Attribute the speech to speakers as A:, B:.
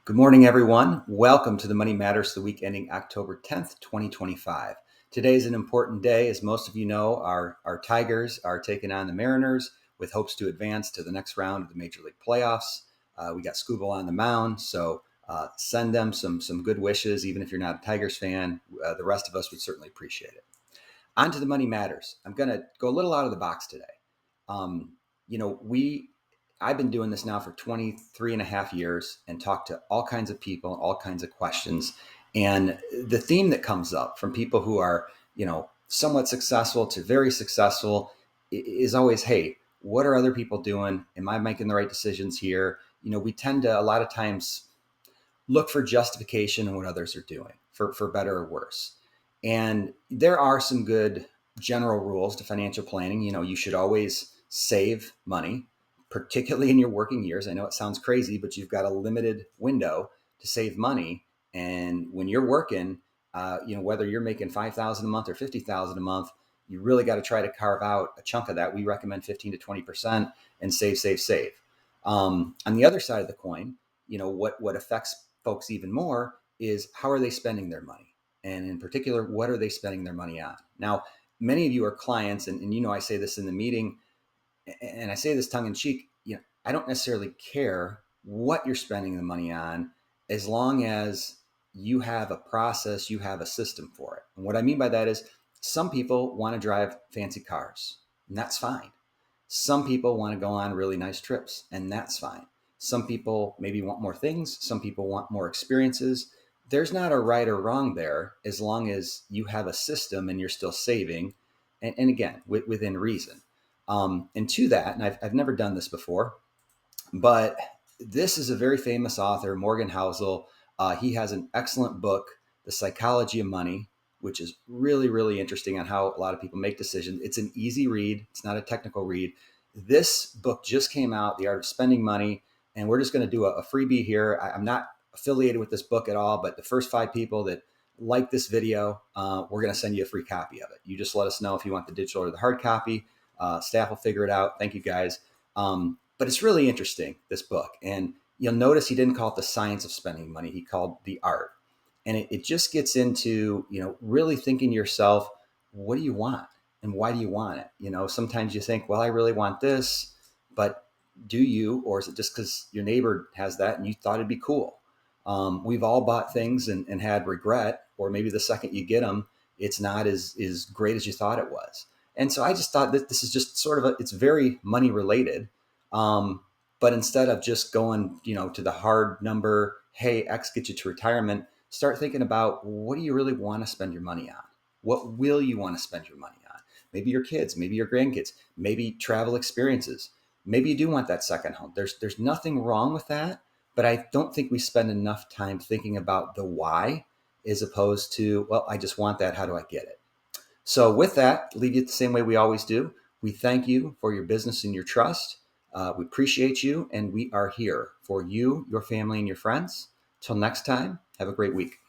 A: Good morning, everyone. Welcome to the Money Matters, the week ending October 10th, 2025. Today is an important day. As most of you know, our Tigers are taking on the Mariners with hopes to advance to the next round of the Major League playoffs. We got Scooble on the mound, so send them some good wishes. Even if you're not a Tigers fan, the rest of us would certainly appreciate it. On to the Money Matters. I'm going to go a little out of the box today. Um, you know, I've been doing this now for 23 and a half years and talked to all kinds of people, all kinds of questions. And the theme that comes up from people who are, somewhat successful to very successful is always, hey, what are other people doing? Am I making the right decisions here? We tend to a lot of times look for justification in what others are doing for better or worse. And there are some good general rules to financial planning. You should always save money, particularly in your working years. I know it sounds crazy, but you've got a limited window to save money. And when you're working, whether you're making $5,000 a month or $50,000 a month, you really got to try to carve out a chunk of that. We recommend 15 to 20% and save. On the other side of the coin, what affects folks even more is how are they spending their money? And in particular, what are they spending their money on? Now, many of you are clients, and I say this in the meeting, and I say this tongue in cheek, I don't necessarily care what you're spending the money on as long as you have a process, you have a system for it. And what I mean by that is some people want to drive fancy cars, and that's fine. Some people want to go on really nice trips, and that's fine. Some people maybe want more things. Some people want more experiences. There's not a right or wrong there as long as you have a system and you're still saving. And again, within reason. And to that, and I've never done this before, but this is a very famous author, Morgan Housel. He has an excellent book, The Psychology of Money, which is really, really interesting on how a lot of people make decisions. It's an easy read. It's not a technical read. This book just came out, The Art of Spending Money, and we're just going to do a freebie here. I'm not affiliated with this book at all, but the first 5 people that like this video, we're going to send you a free copy of it. You just let us know if you want the digital or the hard copy. Staff will figure it out. Thank you, guys. But it's really interesting, this book. And you'll notice he didn't call it The Science of Spending Money. He called The Art. And it just gets into, really thinking to yourself, what do you want? And why do you want it? Sometimes you think, well, I really want this, but do you? Or is it just because your neighbor has that and you thought it'd be cool? We've all bought things and had regret, or maybe the second you get them, it's not as great as you thought it was. And so I just thought that this is just sort of it's very money related. But instead of just going, to the hard number, hey, X gets you to retirement, start thinking about what do you really want to spend your money on? What will you want to spend your money on? Maybe your kids, maybe your grandkids, maybe travel experiences. Maybe you do want that second home. There's nothing wrong with that, but I don't think we spend enough time thinking about the why as opposed to, well, I just want that. How do I get it? So with that, leave you the same way we always do. We thank you for your business and your trust. We appreciate you, and we are here for you, your family, and your friends. Till next time, have a great week.